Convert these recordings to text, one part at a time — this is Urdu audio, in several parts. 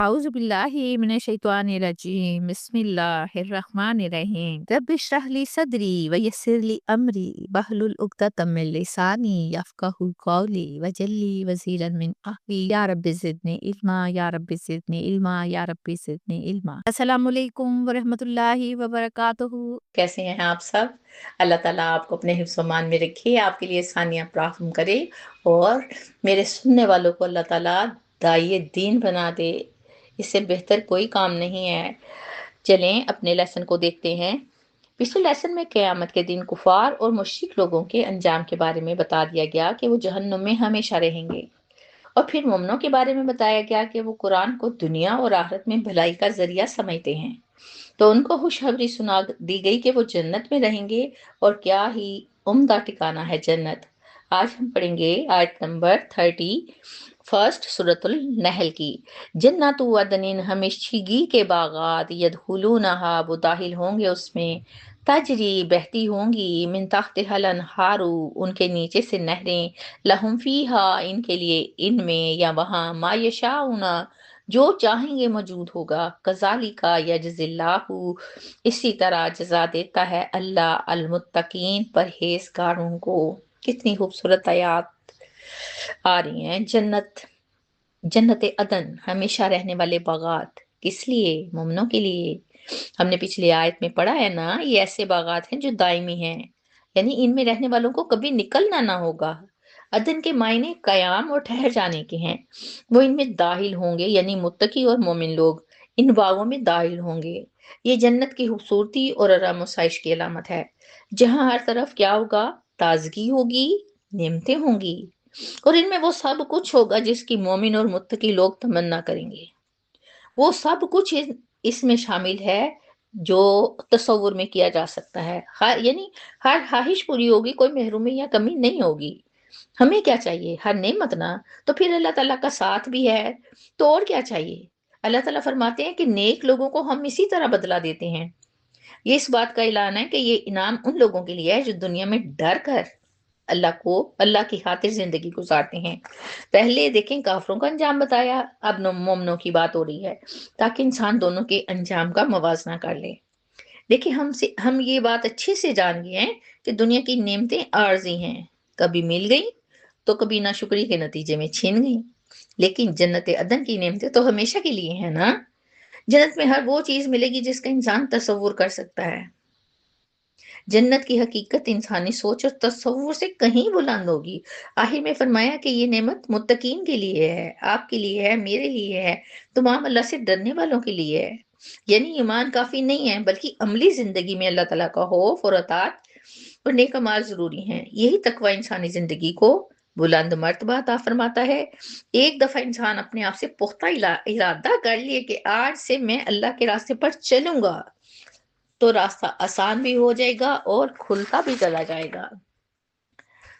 أعوذ بالله من الشيطان الرجيم بسم الله الرحمن الرحيم رب اشرح لي صدري ويسر لي أمري واحلل عقدة من لساني يفقهوا قولي واجعل لي وزيرا من أهلي يا رب زدني علما يا رب زدني علما يا رب زدني علما السلام علیکم ورحمۃ اللہ وبرکاتہ۔ کیسے ہیں آپ سب؟ اللہ تعالیٰ آپ کو اپنے حفظ و امان میں رکھے، آپ کے لیے آسانیاں فراہم کرے اور میرے سننے والوں کو اللہ تعالیٰ داعی دین بنا دے۔ اس سے بہتر کوئی کام نہیں ہے۔ چلیں اپنے لیسن کو دیکھتے ہیں۔ پچھلے لیسن میں قیامت کے دن کفار اور مشرک لوگوں کے انجام کے بارے میں بتا دیا گیا کہ وہ جہنم میں ہمیشہ رہیں گے، اور پھر مومنوں کے بارے میں بتایا گیا کہ وہ قرآن کو دنیا اور آخرت میں بھلائی کا ذریعہ سمجھتے ہیں، تو ان کو خوشخبری سنا دی گئی کہ وہ جنت میں رہیں گے، اور کیا ہی عمدہ ٹھکانہ ہے جنت۔ آج ہم پڑھیں گے آیت نمبر 31 سورۃ النحل کی۔ جنات عدن، ہمیشگی کے باغات، یدخلونہا، وہ داخل ہوں گے اس میں، تجری، بہتی ہوں گی، من تحتہا الانہار، ان کے نیچے سے نہریں، لہم فیہا، ان کے لیے ان میں یا وہاں، ما یشاؤون، جو چاہیں گے موجود ہوگا، کذالک یجزی اللہ، اسی طرح جزا دیتا ہے اللہ المتقین، پرہیزگاروں کو۔ کتنی خوبصورت آیات آ رہی ہیں۔ جنت عدن، ہمیشہ رہنے والے باغات، کس لیے؟ مومنوں کے لیے۔ ہم نے پچھلی آیت میں پڑھا ہے نا، یہ ایسے باغات ہیں جو دائمی ہیں، یعنی ان میں رہنے والوں کو کبھی نکلنا نہ ہوگا۔ عدن کے معنی قیام اور ٹھہر جانے کے ہیں۔ وہ ان میں داخل ہوں گے، یعنی متقی اور مومن لوگ ان باغوں میں داخل ہوں گے۔ یہ جنت کی خوبصورتی اور آرام و سائش کی علامت ہے، جہاں ہر طرف کیا ہوگا؟ تازگی ہوگی، نعمتیں ہوں گی، اور ان میں وہ سب کچھ ہوگا جس کی مومن اور متقی لوگ تمنا کریں گے۔ وہ سب کچھ اس میں شامل ہے جو تصور میں کیا جا سکتا ہے، یعنی ہر خواہش پوری ہوگی، کوئی محرومی یا کمی نہیں ہوگی۔ ہمیں کیا چاہیے؟ ہر نعمت نا، تو پھر اللہ تعالیٰ کا ساتھ بھی ہے، تو اور کیا چاہیے؟ اللہ تعالیٰ فرماتے ہیں کہ نیک لوگوں کو ہم اسی طرح بدلہ دیتے ہیں۔ یہ اس بات کا اعلان ہے کہ یہ انعام ان لوگوں کے لیے ہے جو دنیا میں ڈر کر اللہ کی خاطر زندگی گزارتے ہیں۔ پہلے دیکھیں کافروں کا انجام بتایا، اب مومنوں کی بات ہو رہی ہے، تاکہ انسان دونوں کے انجام کا موازنہ کر لے۔ دیکھیں ہم یہ بات اچھے سے جان گئے ہیں کہ دنیا کی نعمتیں عارضی ہیں، کبھی مل گئی تو کبھی ناشکری کے نتیجے میں چھین گئی، لیکن جنت عدن کی نعمتیں تو ہمیشہ کے لیے ہیں نا۔ جنت میں ہر وہ چیز ملے گی جس کا انسان تصور کر سکتا ہے۔ جنت کی حقیقت انسانی سوچ اور تصور سے کہیں بلند ہوگی۔ آخر میں فرمایا کہ یہ نعمت متقین کے لیے ہے، آپ کے لیے ہے، میرے لیے ہے، تمام اللہ سے ڈرنے والوں کے لیے ہے۔ یعنی ایمان کافی نہیں ہے، بلکہ عملی زندگی میں اللہ تعالیٰ کا خوف اور اطاعت اور نیک اعمال ضروری ہیں۔ یہی تقوی انسانی زندگی کو بلند مرتبہ عطا فرماتا ہے۔ ایک دفعہ انسان اپنے آپ سے پختہ ارادہ کر لیے کہ آج سے میں اللہ کے راستے پر چلوں گا، تو راستہ آسان بھی ہو جائے گا اور کھلتا بھی چلا جائے گا۔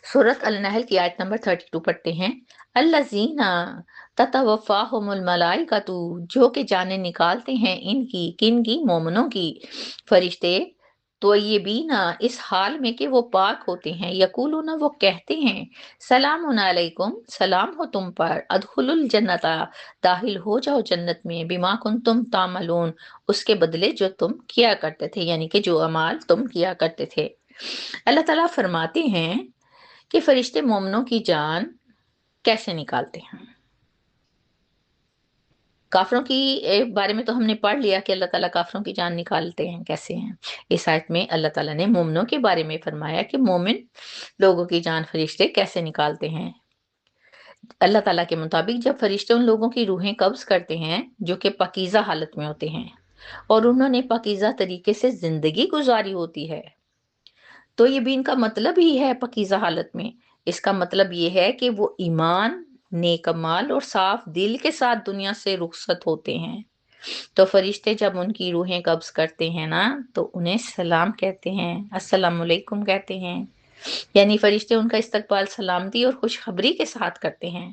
سورۃ النحل کی آیت نمبر 32 پڑھتے ہیں۔ الذین تتوفاہم الملائکۃ، جو کہ جانیں نکالتے ہیں ان کی، کن کی؟ مومنوں کی، فرشتے، طیبین، اس حال میں کہ وہ پاک ہوتے ہیں، یقولون، وہ کہتے ہیں، سلام علیکم، سلام ہو تم پر، ادخلوا الجنت، داخل ہو جاؤ جنت میں، بما کنتم تعملون، اس کے بدلے جو تم کیا کرتے تھے، یعنی کہ جو اعمال تم کیا کرتے تھے۔ اللہ تعالیٰ فرماتے ہیں کہ فرشتے مومنوں کی جان کیسے نکالتے ہیں۔ کافروں کی بارے میں تو ہم نے پڑھ لیا کہ اللہ تعالیٰ کافروں کی جان نکالتے ہیں کیسے ہیں۔ اس آیت میں اللہ تعالیٰ نے مومنوں کے بارے میں فرمایا کہ مومن لوگوں کی جان فرشتے کیسے نکالتے ہیں۔ اللہ تعالیٰ کے مطابق جب فرشتے ان لوگوں کی روحیں قبض کرتے ہیں جو کہ پاکیزہ حالت میں ہوتے ہیں، اور انہوں نے پاکیزہ طریقے سے زندگی گزاری ہوتی ہے، تو یہ بھی ان کا مطلب ہی ہے پاکیزہ حالت میں، اس کا مطلب یہ ہے کہ وہ ایمان، نیک اعمال اور صاف دل کے ساتھ دنیا سے رخصت ہوتے ہیں۔ تو فرشتے جب ان کی روحیں قبض کرتے ہیں نا، تو انہیں سلام کہتے ہیں، السلام علیکم کہتے ہیں، یعنی فرشتے ان کا استقبال سلامتی اور خوشخبری کے ساتھ کرتے ہیں۔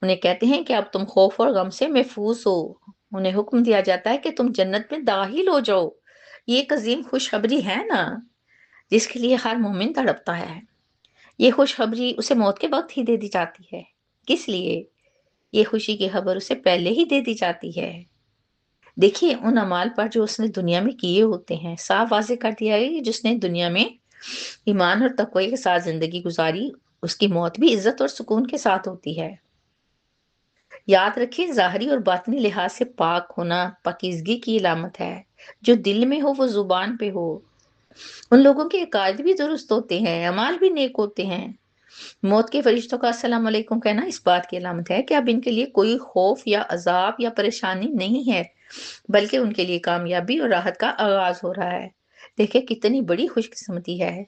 انہیں کہتے ہیں کہ اب تم خوف اور غم سے محفوظ ہو، انہیں حکم دیا جاتا ہے کہ تم جنت میں داخل ہو جاؤ۔ یہ ایک عظیم خوشخبری ہے نا، جس کے لیے ہر مومن تڑپتا ہے۔ یہ خوشخبری اسے موت کے وقت ہی دے دی جاتی ہے۔ کس لیے؟ یہ خوشی کی خبر اسے پہلے ہی دے دی جاتی ہے۔ دیکھیے ان اعمال پر جو اس نے دنیا میں کیے ہوتے ہیں، صاف واضح کر دیا ہے کہ جس نے دنیا میں ایمان اور تقوی کے ساتھ زندگی گزاری، اس کی موت بھی عزت اور سکون کے ساتھ ہوتی ہے۔ یاد رکھیں، ظاہری اور باطنی لحاظ سے پاک ہونا پاکیزگی کی علامت ہے۔ جو دل میں ہو وہ زبان پہ ہو۔ ان لوگوں کے عقائد بھی درست ہوتے ہیں، اعمال بھی نیک ہوتے ہیں۔ موت کے فرشتوں کا السلام علیکم کہنا اس بات کی علامت ہے کہ اب ان کے لیے کوئی خوف یا عذاب یا پریشانی نہیں ہے، بلکہ ان کے لیے کامیابی اور راحت کا آغاز ہو رہا ہے۔ دیکھیں کتنی بڑی خوش قسمتی ہے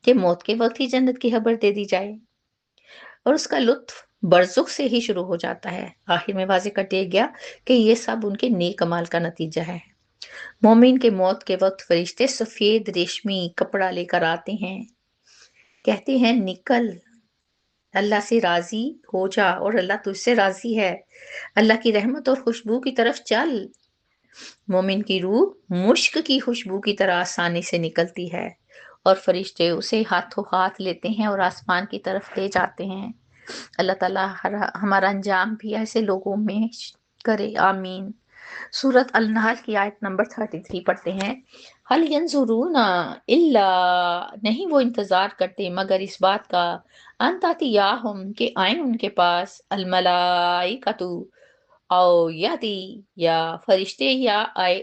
کہ موت کے وقت ہی جنت کی خبر دے دی جائے، اور اس کا لطف برزخ سے ہی شروع ہو جاتا ہے۔ آخر میں واضح کر دیا گیا کہ یہ سب ان کے نیک اعمال کا نتیجہ ہے۔ مومن کے موت کے وقت فرشتے سفید ریشمی کپڑا لے کر آتے ہیں، کہتے ہیں نکل، اللہ سے راضی ہو جا اور اللہ تجھ سے راضی ہے، اللہ کی رحمت اور خوشبو کی طرف چل۔ مومن کی روح مشک کی خوشبو کی طرح آسانی سے نکلتی ہے، اور فرشتے اسے ہاتھوں ہاتھ لیتے ہیں اور آسمان کی طرف لے جاتے ہیں۔ اللہ تعالیٰ ہمارا انجام بھی ایسے لوگوں میں کرے، آمین۔ سورۃ النحل کی آیت نمبر 33 پڑھتے ہیں۔ حل ینظرون الا، نہیں وہ انتظار کرتے مگر اس بات کا، ان تاتیہم کہ آئیں ان کے پاس، الملائکۃ او یاتی، یا فرشتے یا آئے،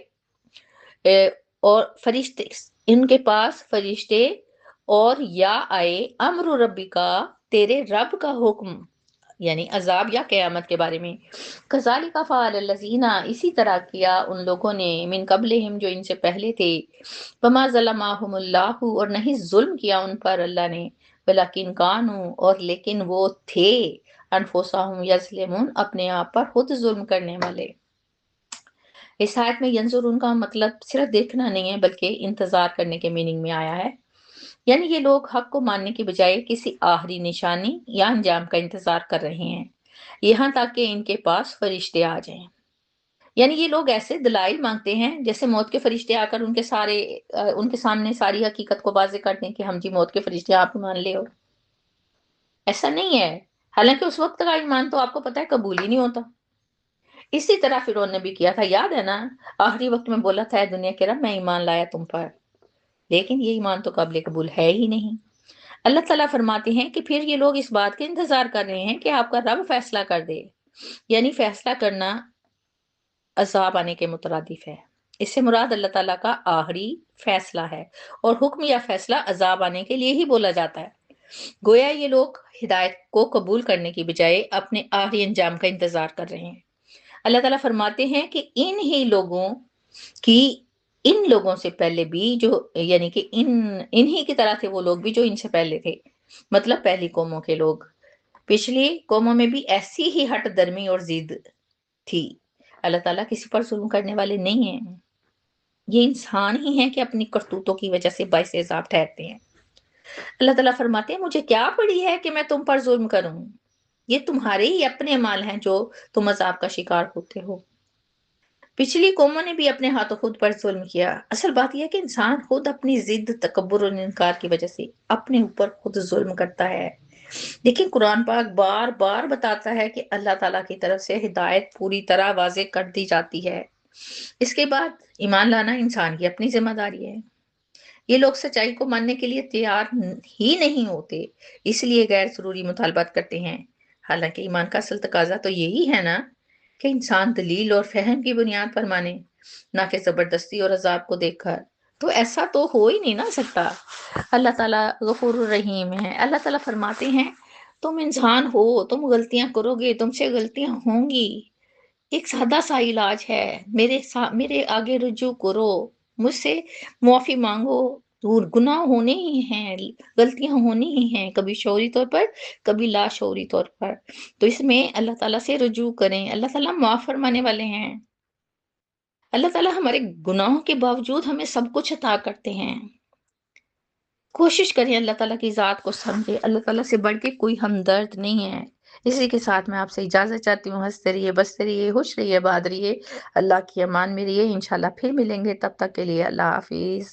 اور فرشتے ان کے پاس فرشتے، اور یا آئے امر ربی کا، تیرے رب کا حکم، یعنی عذاب یا قیامت کے بارے میں۔ کذالک فعل الذین، اسی طرح کیا ان لوگوں نے، من قبلہم جو ان سے پہلے تھے، وما ظلمہم اللہ، اور نہیں ظلم کیا ان پر اللہ نے، ولکن کانوا، اور لیکن وہ تھے، انفسہم یظلمون، اپنے آپ پر خود ظلم کرنے والے۔ اس آیت میں ینظرون کا مطلب صرف دیکھنا نہیں ہے بلکہ انتظار کرنے کے میننگ میں آیا ہے، یعنی یہ لوگ حق کو ماننے کی بجائے کسی آخری نشانی یا انجام کا انتظار کر رہے ہیں، یہاں تک کہ ان کے پاس فرشتے آ جائیں۔ یعنی یہ لوگ ایسے دلائل مانگتے ہیں جیسے موت کے فرشتے آ کر ان کے سامنے ساری حقیقت کو واضح کر دیں کہ ہم جی موت کے فرشتے آپ مان لے ہو۔ ایسا نہیں ہے، حالانکہ اس وقت کا ایمان تو آپ کو پتہ ہے قبول ہی نہیں ہوتا۔ اسی طرح فرعون نے بھی کیا تھا، یاد ہے نا، آخری وقت میں بولا تھا، اے دنیا کے رب میں ایمان لایا تم پر، لیکن یہ ایمان تو قابل قبول ہے ہی نہیں۔ اللہ تعالیٰ فرماتے ہیں کہ پھر یہ لوگ اس بات کے انتظار کر رہے ہیں کہ آپ کا رب فیصلہ کر دے، یعنی فیصلہ کرنا عذاب آنے کے مترادف ہے۔ اس سے مراد اللہ تعالیٰ کا آخری فیصلہ ہے، اور حکم یا فیصلہ عذاب آنے کے لیے ہی بولا جاتا ہے۔ گویا یہ لوگ ہدایت کو قبول کرنے کی بجائے اپنے آخری انجام کا انتظار کر رہے ہیں۔ اللہ تعالیٰ فرماتے ہیں کہ ان لوگوں سے پہلے بھی جو، یعنی کہ انہی کی طرح تھے وہ لوگ بھی جو ان سے پہلے تھے، مطلب پہلی قوموں کے لوگ، پچھلی قوموں میں بھی ایسی ہی ہٹ درمی اور ضد تھی۔ اللہ تعالیٰ کسی پر ظلم کرنے والے نہیں ہیں، یہ انسان ہی ہیں کہ اپنی کرتوتوں کی وجہ سے باعث عذاب ٹھہرتے ہیں۔ اللہ تعالیٰ فرماتے ہیں مجھے کیا پڑی ہے کہ میں تم پر ظلم کروں، یہ تمہارے ہی اپنے اعمال ہیں جو تم عذاب کا شکار ہوتے ہو۔ پچھلی قوموں نے بھی اپنے ہاتھوں خود پر ظلم کیا۔ اصل بات یہ ہے کہ انسان خود اپنی ضد، تکبر اور انکار کی وجہ سے اپنے اوپر خود ظلم کرتا ہے۔ لیکن قرآن پاک بار بار بتاتا ہے کہ اللہ تعالیٰ کی طرف سے ہدایت پوری طرح واضح کر دی جاتی ہے، اس کے بعد ایمان لانا انسان کی اپنی ذمہ داری ہے۔ یہ لوگ سچائی کو ماننے کے لیے تیار ہی نہیں ہوتے، اس لیے غیر ضروری مطالبات کرتے ہیں، حالانکہ ایمان کا اصل تقاضا تو یہی ہے نا کہ انسان دلیل اور فہم کی بنیاد پر مانے، نہ کہ زبردستی اور عذاب کو دیکھ کر۔ تو ایسا تو ہو ہی نہیں نہ سکتا۔ اللہ تعالیٰ غفور الرحیم ہے۔ اللہ تعالیٰ فرماتے ہیں تم انسان ہو، تم غلطیاں کرو گے، تم سے غلطیاں ہوں گی، ایک سادہ سا علاج ہے، میرے آگے رجوع کرو، مجھ سے معافی مانگو، دور گناہ ہونے ہی ہیں، غلطیاں ہونی ہی ہیں، کبھی شعوری طور پر کبھی لا شعوری طور پر، تو اس میں اللہ تعالیٰ سے رجوع کریں۔ اللہ تعالیٰ معاف فرمانے والے ہیں۔ اللہ تعالیٰ ہمارے گناہوں کے باوجود ہمیں سب کچھ عطا کرتے ہیں۔ کوشش کریں اللہ تعالیٰ کی ذات کو سمجھے، اللہ تعالیٰ سے بڑھ کے کوئی ہمدرد نہیں ہے۔ اسی کے ساتھ میں آپ سے اجازت چاہتی ہوں، ہنستے رہیے، بستے رہیے، خوش رہیے، آباد رہیے، اللہ کی امان میں رہیے، انشاءاللہ پھر ملیں گے، تب تک کے لیے اللہ حافظ۔